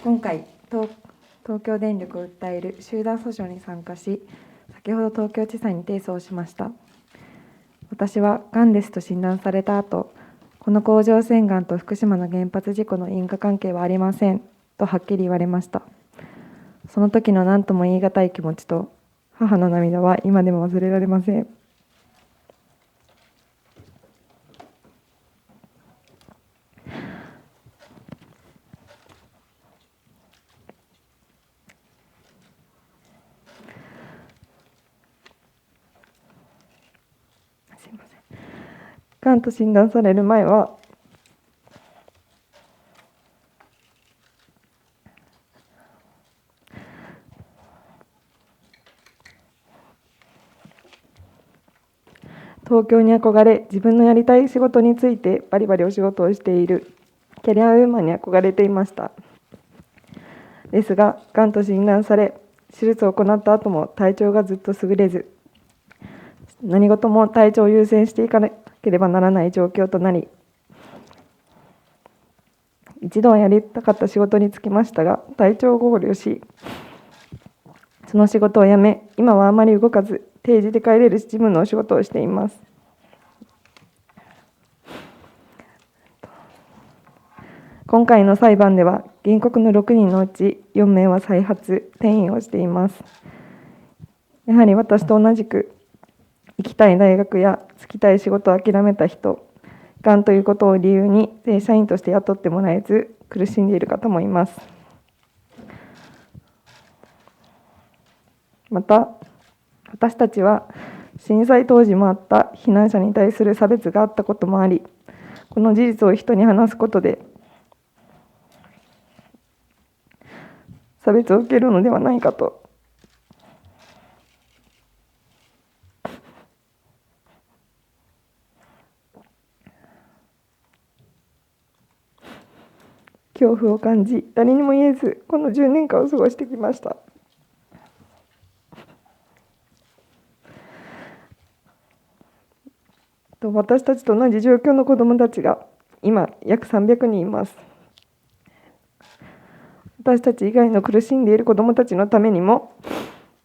今回東京電力を訴える集団訴訟に参加し、先ほど東京地裁に提訴をしました。私はがんですと診断された後、この甲状腺がんと福島の原発事故の因果関係はありませんとはっきり言われました。その時の何とも言い難い気持ちと母の涙は今でも忘れられません。がんと診断される前は、東京に憧れ、自分のやりたい仕事についてバリバリお仕事をしているキャリアウーマンに憧れていました。ですが、がんと診断され、手術を行った後も体調がずっと優れず、何事も体調を優先していかなければならない状況となり、一度はやりたかった仕事に就きましたが、体調を考慮し、その仕事を辞め、今はあまり動かず、定時で帰れる事務のお仕事をしています。今回の裁判では、原告の6人のうち4名は再発、転院をしています。やはり私と同じく、行きたい大学や就きたい仕事を諦めた人、がんということを理由に正社員として雇ってもらえず、苦しんでいる方もいます。また、私たちは震災当時もあった避難者に対する差別があったこともあり、この事実を人に話すことで、差別を受けるのではないかと恐怖を感じ、誰にも言えず、この10年間を過ごしてきました。私たちと同じ状況の子どもたちが今約300人います。私たち以外の苦しんでいる子どもたちのためにも、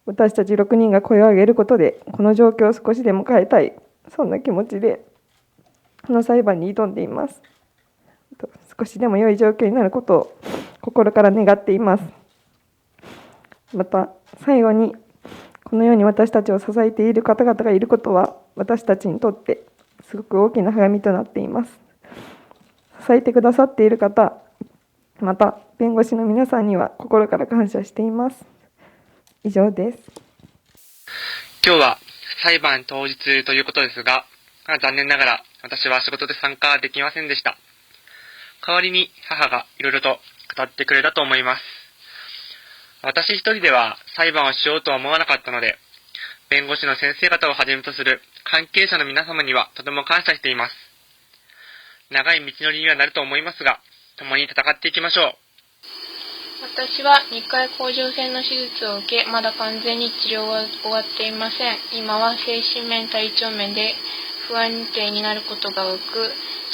私たち6人が声を上げることでこの状況を少しでも変えたい、そんな気持ちでこの裁判に挑んでいます。少しでも良い状況になることを心から願っています。また最後に、このように私たちを支えている方々がいることは私たちにとってすごく大きな励みとなっています。支えてくださっている方、また弁護士の皆さんには心から感謝しています。以上です。今日は裁判当日ということですが、残念ながら私は仕事で参加できませんでした。代わりに母がいろいろと語ってくれたと思います。私一人では裁判をしようとは思わなかったので、弁護士の先生方をはじめとする関係者の皆様にはとても感謝しています。長い道のりにはなると思いますが、共に戦っていきましょう。私は2回甲状腺の手術を受け、まだ完全に治療は終わっていません。今は精神面、体調面で不安定になることが多く、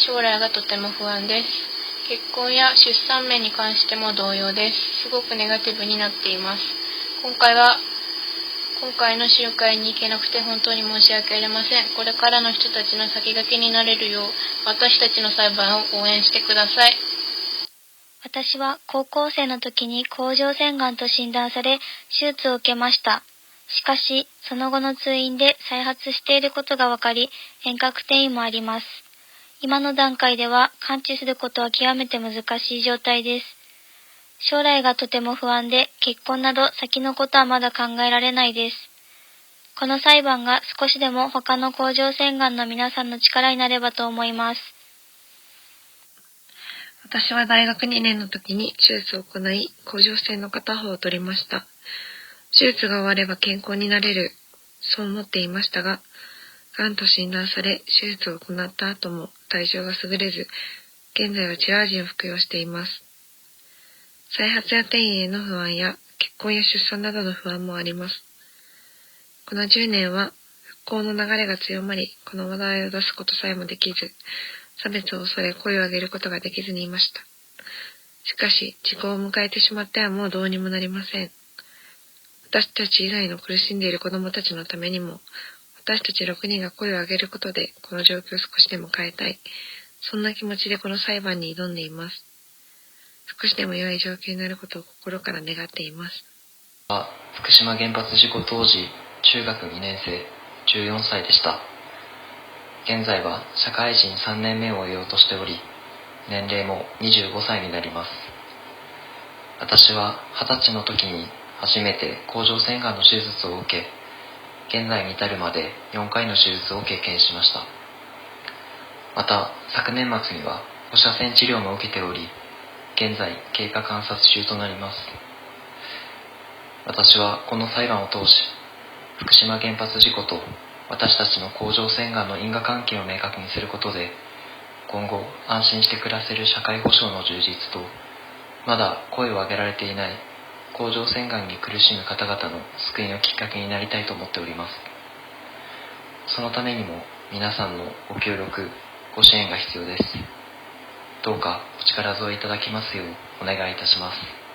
将来がとても不安です。結婚や出産面に関しても同様です。すごくネガティブになっています。今回の集会に行けなくて本当に申し訳ありません。これからの人たちの先駆けになれるよう、私たちの裁判を応援してください。私は高校生の時に甲状腺がんと診断され、手術を受けました。しかし、その後の通院で再発していることが分かり、遠隔転移もあります。今の段階では完治することは極めて難しい状態です。将来がとても不安で、結婚など先のことはまだ考えられないです。この裁判が少しでも他の甲状腺がんの皆さんの力になればと思います。私は大学2年の時に手術を行い、甲状腺の片方を取りました。手術が終われば健康になれる、そう思っていましたが、がんと診断され、手術を行った後も体調が優れず、現在はチラージンを服用しています。再発や転移への不安や、結婚や出産などの不安もあります。この10年は、復興の流れが強まり、この話題を出すことさえもできず、差別を恐れ声を上げることができずにいました。しかし、時効を迎えてしまってはもうどうにもなりません。私たち以外の苦しんでいる子供たちのためにも、私たち6人が声を上げることで、この状況を少しでも変えたい。そんな気持ちでこの裁判に挑んでいます。少しでも良い状況になることを心から願っています。福島原発事故当時、中学2年生、14歳でした。現在は社会人3年目を終えようとしており、年齢も25歳になります。私は20歳の時に初めて甲状腺がんの手術を受け、現在に至るまで4回の手術を経験しました。また、昨年末には放射線治療も受けており、現在経過観察中となります。私はこの裁判を通し、福島原発事故と私たちの甲状腺がんの因果関係を明確にすることで、今後安心して暮らせる社会保障の充実と、まだ声を上げられていない甲状腺がんに苦しむ方々の救いのきっかけになりたいと思っております。そのためにも皆さんのご協力、ご支援が必要です。どうかお力添えいただきますようお願いいたします。